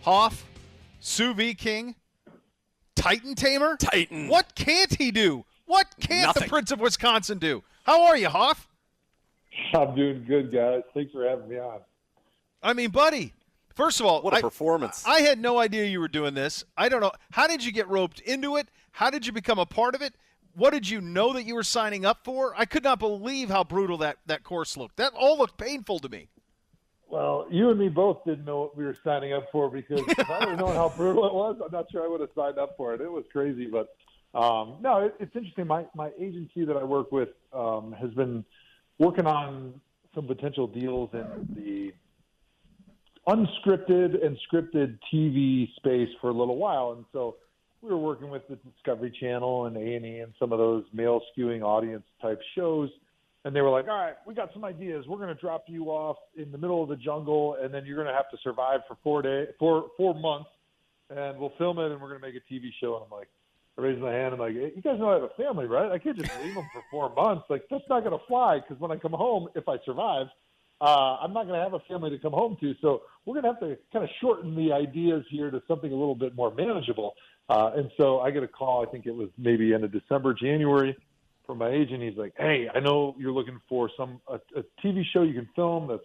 Hoff, Sous Vide King, Titan Tamer? Titan. What can't he do? What can't Nothing. the Prince of Wisconsin do? How are you, Hoff? I'm doing good, guys. Thanks for having me on. I mean, buddy, first of all, What a performance. I had no idea you were doing this. I don't know. How did you get roped into it? How did you become a part of it? What did you know that you were signing up for? I could not believe how brutal that course looked. That all looked painful to me. Well, you and me both didn't know what we were signing up for because if I would have known how brutal it was, I'm not sure I would have signed up for it. It was crazy. But, no, it's interesting. My agency that I work with has been working on some potential deals in the unscripted and scripted TV space for a little while. And so we were working with the Discovery Channel and A&E and some of those male-skewing audience-type shows. And they were like, all right, we got some ideas. We're going to drop you off in the middle of the jungle, and then you're going to have to survive for 4 months, and we'll film it, and we're going to make a TV show. And I'm like, I raised my hand. I'm like, hey, you guys know I have a family, right? I can't just leave them for 4 months. Like, that's not going to fly because when I come home, if I survive, I'm not going to have a family to come home to. So we're going to have to kind of shorten the ideas here to something a little bit more manageable. And so I get a call, I think it was maybe end of December, January, from my agent. He's like, hey, I know you're looking for a TV show you can film that's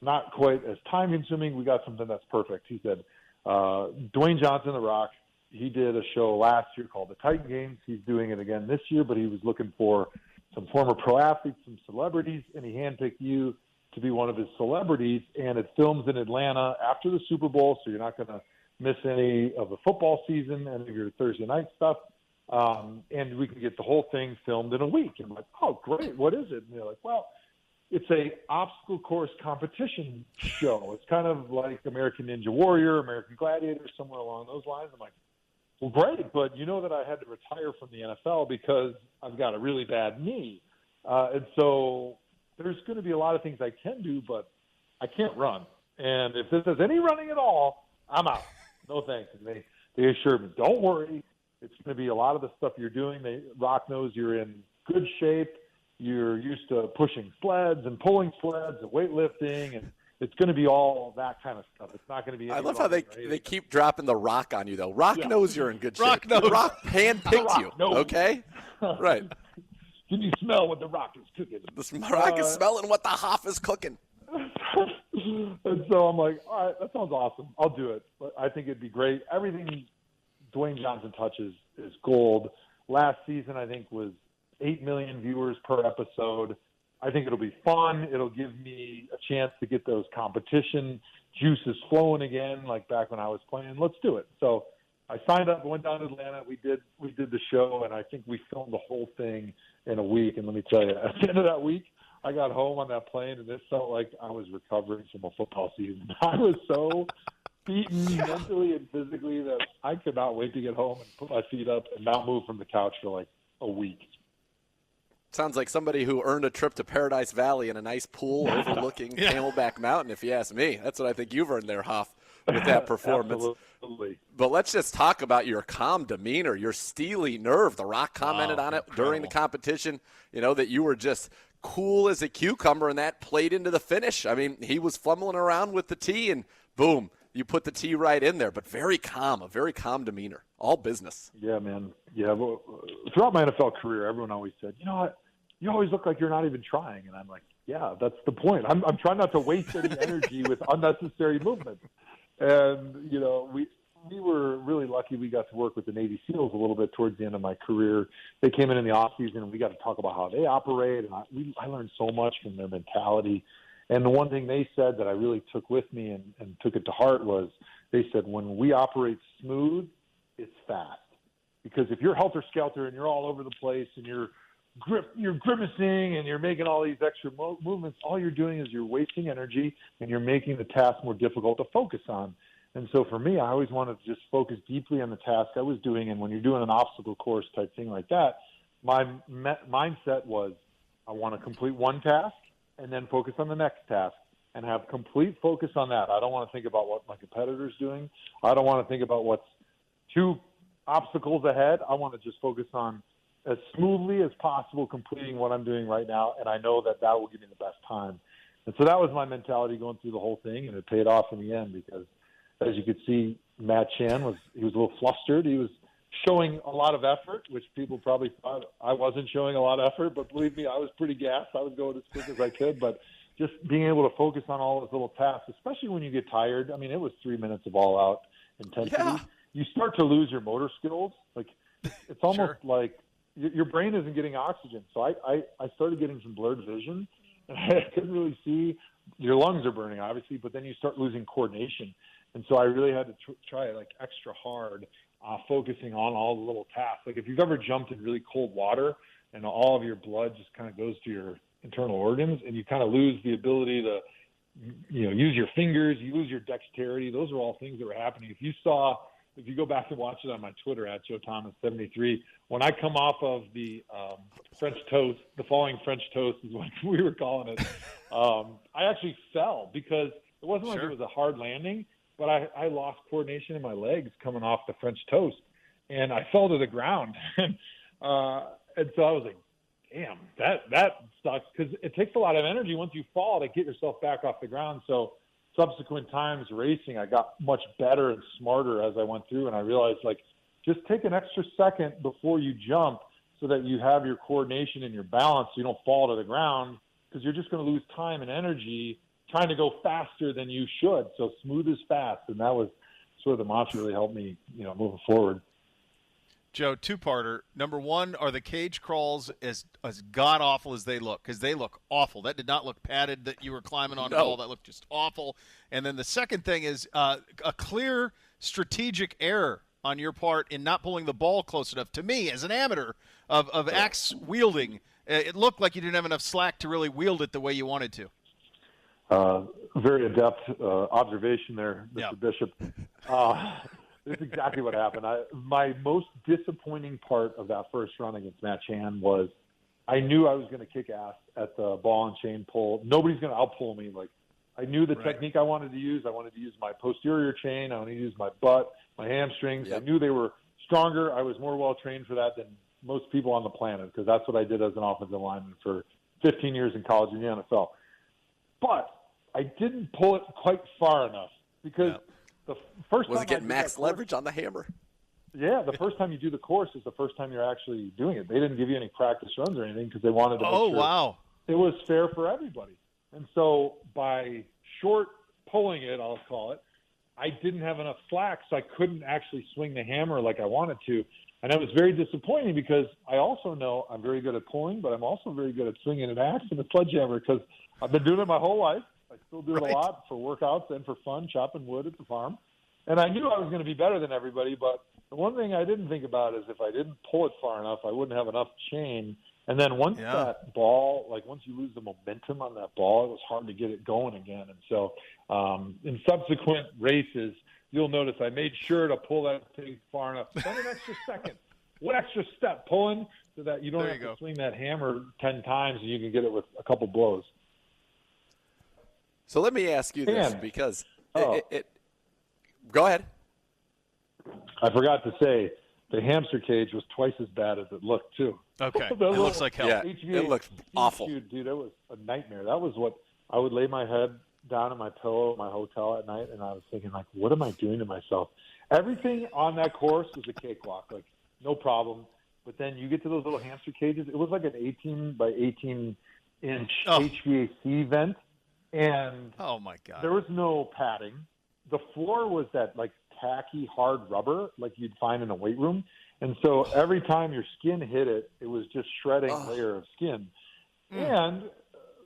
not quite as time-consuming. We got something that's perfect. He said, Dwayne Johnson, The Rock, he did a show last year called The Titan Games. He's doing it again this year, but he was looking for some former pro athletes, some celebrities, and he handpicked you to be one of his celebrities. And it films in Atlanta after the Super Bowl, so you're not going to miss any of the football season, any of your Thursday night stuff. And we can get the whole thing filmed in a week. And I'm like, oh, great. What is it? And they're like, well, it's a obstacle course competition show. It's kind of like American Ninja Warrior, American Gladiator, somewhere along those lines. I'm like, well, great. But you know that I had to retire from the NFL because I've got a really bad knee. And so there's going to be a lot of things I can do, but I can't run. And if this has any running at all, I'm out. No thanks. And they assured me, don't worry. It's going to be a lot of the stuff you're doing. Rock knows you're in good shape. You're used to pushing sleds and pulling sleds and weightlifting, and it's going to be all that kind of stuff. It's not going to be. I love how they keep dropping the Rock on you, though. Rock knows you're in good shape. Rock knows. Rock handpicked you. knows. Okay, right. Can you smell what the Rock is cooking? The Rock is smelling what the Hoff is cooking. And so I'm like, all right, that sounds awesome. I'll do it. But I think it'd be great. Everything Dwayne Johnson touches is gold. Last season, I think, was 8 million viewers per episode. I think it'll be fun. It'll give me a chance to get those competition juices flowing again, like back when I was playing. Let's do it. So I signed up, went down to Atlanta. We did the show, and I think we filmed the whole thing in a week. And let me tell you, at the end of that week, I got home on that plane, and it felt like I was recovering from a football season. I was so beaten mentally and physically that I could not wait to get home and put my feet up and not move from the couch for like a week. Sounds like somebody who earned a trip to Paradise Valley in a nice pool overlooking Camelback Mountain, if you ask me. That's what I think you've earned there, Hoff, with that performance. Absolutely. But let's just talk about your calm demeanor, your steely nerve. The Rock commented on it during the competition, that you were just cool as a cucumber, and that played into the finish. I mean, he was fumbling around with the tee, and boom, you put the tee right in there. But very calm, a very calm demeanor. All business. Yeah, man. Yeah, well, throughout my NFL career, everyone always said, you know what? You always look like you're not even trying. And I'm like, yeah, that's the point. I'm trying not to waste any energy with unnecessary movement. And, we were really lucky we got to work with the Navy SEALs a little bit towards the end of my career. They came in the offseason, and we got to talk about how they operate. And I learned so much from their mentality. And the one thing they said that I really took with me and took it to heart was they said, when we operate smooth, it's fast. Because if you're helter-skelter and you're all over the place and you're grimacing and you're making all these extra movements, all you're doing is you're wasting energy and you're making the task more difficult to focus on. And so for me, I always wanted to just focus deeply on the task I was doing. And when you're doing an obstacle course type thing like that, my mindset was I want to complete one task and then focus on the next task and have complete focus on that. I don't want to think about what my competitor's doing. I don't want to think about what's 2 obstacles ahead. I want to just focus on as smoothly as possible completing what I'm doing right now, and I know that will give me the best time. And so that was my mentality going through the whole thing, and it paid off in the end because as you could see, Matt Chan was a little flustered. He was showing a lot of effort, which people probably thought I wasn't showing a lot of effort, but believe me, I was pretty gassed. I was going as quick as I could, but just being able to focus on all those little tasks, especially when you get tired. I mean, it was 3 minutes of all-out intensity. Yeah. You start to lose your motor skills. Like, it's almost like your brain isn't getting oxygen. So I started getting some blurred vision, and I couldn't really see. Your lungs are burning, obviously, but then you start losing coordination. And so I really had to try like extra hard, focusing on all the little tasks. Like if you've ever jumped in really cold water and all of your blood just kind of goes to your internal organs and you kind of lose the ability to, use your fingers, you lose your dexterity. Those are all things that were happening. If you go back and watch it on my Twitter at JoeThomas73, when I come off of the French toast, the falling French toast is what we were calling it, I actually fell because it wasn't like it was a hard landing, but I lost coordination in my legs coming off the French toast, and I fell to the ground. And so I was like, damn, that sucks, because it takes a lot of energy once you fall to get yourself back off the ground. So subsequent times racing, I got much better and smarter as I went through, and I realized, like, just take an extra second before you jump so that you have your coordination and your balance so you don't fall to the ground, because you're just going to lose time and energy trying to go faster than you should. So smooth is fast, and that was sort of the mantra really helped me, moving forward. Joe, two-parter. Number one, are the cage crawls as god-awful as they look? Because they look awful. That did not look padded that you were climbing on at all. That looked just awful. And then the second thing is a clear strategic error on your part in not pulling the ball close enough. To me, as an amateur of axe wielding, it looked like you didn't have enough slack to really wield it the way you wanted to. Very adept observation there, Mr. Bishop. That's exactly what happened. My most disappointing part of that first run against Matt Chan was I knew I was going to kick ass at the ball and chain pull. Nobody's going to outpull me. Like, I knew the technique I wanted to use. I wanted to use my posterior chain. I wanted to use my butt, my hamstrings. I knew they were stronger. I was more well-trained for that than most people on the planet, because that's what I did as an offensive lineman for 15 years in college and the NFL. But I didn't pull it quite far enough, because the first was time it getting max leverage on the hammer? Yeah, the first time you do the course is the first time you're actually doing it. They didn't give you any practice runs or anything because they wanted to make sure it was fair for everybody. And so by short pulling it, I'll call it, I didn't have enough slack, so I couldn't actually swing the hammer like I wanted to. And it was very disappointing, because I also know I'm very good at pulling, but I'm also very good at swinging an axe and a sledgehammer, because I've been doing it my whole life. I still do it a lot for workouts and for fun, chopping wood at the farm. And I knew I was going to be better than everybody, but the one thing I didn't think about is if I didn't pull it far enough, I wouldn't have enough chain. And then once that ball, like once you lose the momentum on that ball, it was hard to get it going again. And so in subsequent races, you'll notice I made sure to pull that thing far enough. Then an extra second, one extra step pulling, so that you don't have to swing that hammer 10 times and you can get it with a couple blows. So let me ask you this, because go ahead. I forgot to say the hamster cage was twice as bad as it looked, too. Okay. It looks like hell. Yeah, it looked awful. Dude, it was a nightmare. That was what I would lay my head down on my pillow at my hotel at night, and I was thinking, like, what am I doing to myself? Everything on that course was a cakewalk, like, no problem. But then you get to those little hamster cages. It was like an 18 by 18-inch HVAC vent. And oh my God, there was no padding. The floor was that like tacky hard rubber like you'd find in a weight room. And so every time your skin hit it, it was just shredding layer of skin. And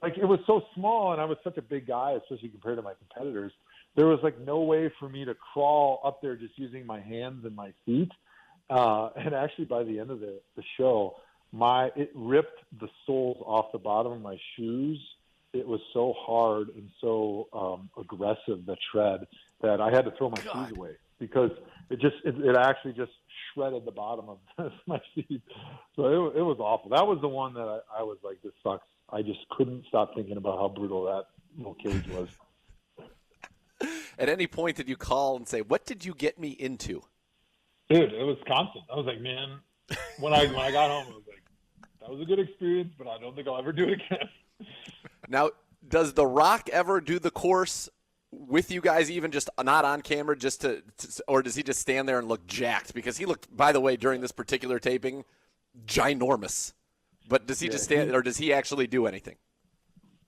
like it was so small, and I was such a big guy, especially compared to my competitors. There was like no way for me to crawl up there just using my hands and my feet. And actually by the end of the show, it ripped the soles off the bottom of my shoes. It was so hard and so aggressive, the tread, that I had to throw my shoes away, because it actually just shredded the bottom of my feet. So it was awful. That was the one that I was like, this sucks. I just couldn't stop thinking about how brutal that little cage was. At any point did you call and say, what did you get me into? Dude, it was constant. I was like, man, when I got home, I was like, that was a good experience, but I don't think I'll ever do it again. Now, does The Rock ever do the course with you guys, even just not on camera, just or does he just stand there and look jacked? Because he looked, by the way, during this particular taping, ginormous. But does he just stand, or does he actually do anything?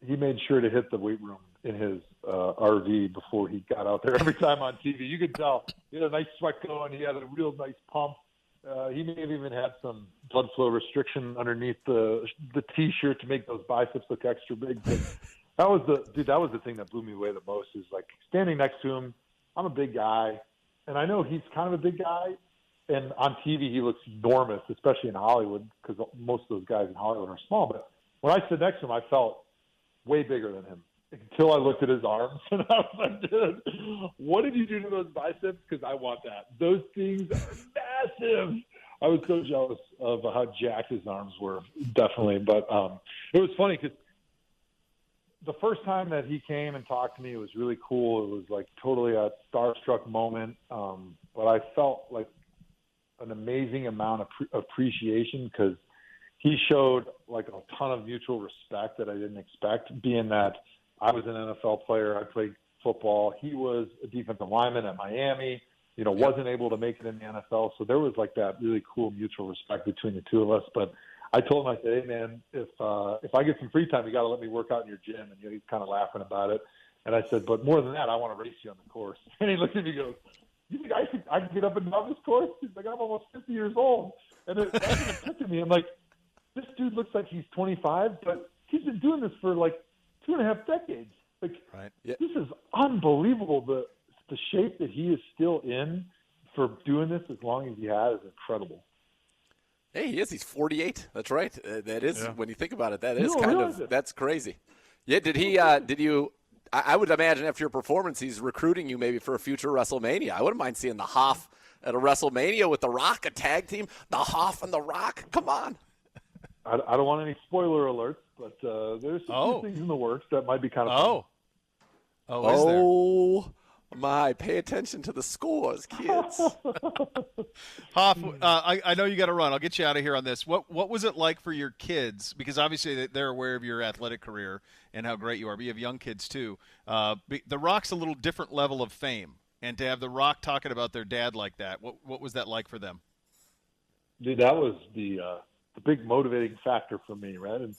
He made sure to hit the weight room in his RV before he got out there. Every time on TV, you could tell he had a nice sweat going. He had a real nice pump. He may have even had some blood flow restriction underneath the T-shirt to make those biceps look extra big. But that was the thing that blew me away the most. Is like standing next to him. I'm a big guy, and I know he's kind of a big guy. And on TV, he looks enormous, especially in Hollywood, because most of those guys in Hollywood are small. But when I stood next to him, I felt way bigger than him until I looked at his arms, and I was like, dude, what did you do to those biceps? Because I want that. Those things are massive. I was so jealous of how jacked his arms were, definitely. But it was funny because the first time that he came and talked to me, it was really cool. It was like totally a starstruck moment. But I felt like an amazing amount of appreciation because he showed like a ton of mutual respect that I didn't expect, being that I was an NFL player. I played football. He was a defensive lineman at Miami, wasn't able to make it in the NFL. So there was like that really cool mutual respect between the two of us. But I told him, I said, hey man, if I get some free time, you got to let me work out in your gym. And he's kind of laughing about it. And I said, but more than that, I want to race you on the course. And he looked at me and goes, you think I can get up and down this course? He's like, I'm almost 50 years old. And that's when it took to me. I'm like, this dude looks like he's 25, but he's been doing this for like 2.5 decades. Like, right. Yeah. This is unbelievable. The shape that he is still in for doing this as long as he has is incredible. Hey, he is. He's 48. That's right. That is, when you think about it, that is that's crazy. Yeah. Did he? Did you? I would imagine after your performance, he's recruiting you maybe for a future WrestleMania. I wouldn't mind seeing the Hoff at a WrestleMania with The Rock, a tag team. The Hoff and The Rock. Come on. I don't want any spoiler alerts, but there's some things in the works that might be kind of fun. Is there? My, pay attention to the scores, kids. Hoff, I know you got to run. I'll get you out of here on this. What was it like for your kids? Because obviously they're aware of your athletic career and how great you are, but you have young kids too. The Rock's a little different level of fame, and to have The Rock talking about their dad like that, what was that like for them? Dude, that was the big motivating factor for me, right? And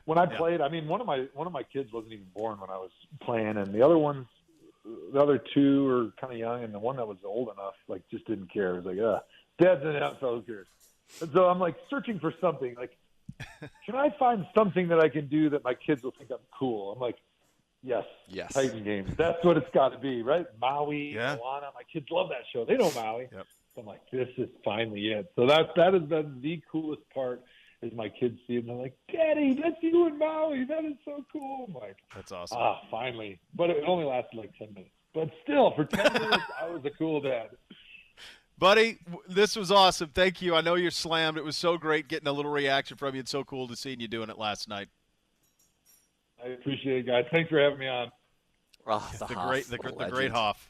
when I played, I mean, one of my kids wasn't even born when I was playing, and the other two are kind of young, and the one that was old enough, like, just didn't care. It was like, Dad's in the NFL, who cares? And so I'm like searching for something. Like, can I find something that I can do that my kids will think I'm cool? I'm like, yes. Titan games. That's what it's got to be, right? Maui, Moana. My kids love that show. They know Maui. Yep. So I'm like, this is finally it. So that has been the coolest part. Is my kids see it and they're like, Daddy, that's you and Maui. That is so cool. I'm like, that's awesome. Finally. But it only lasted like 10 minutes. But still, for 10 minutes, I was a cool dad. Buddy, this was awesome. Thank you. I know you're slammed. It was so great getting a little reaction from you. It's so cool to see you doing it last night. I appreciate it, guys. Thanks for having me on. Oh, the great Hoff.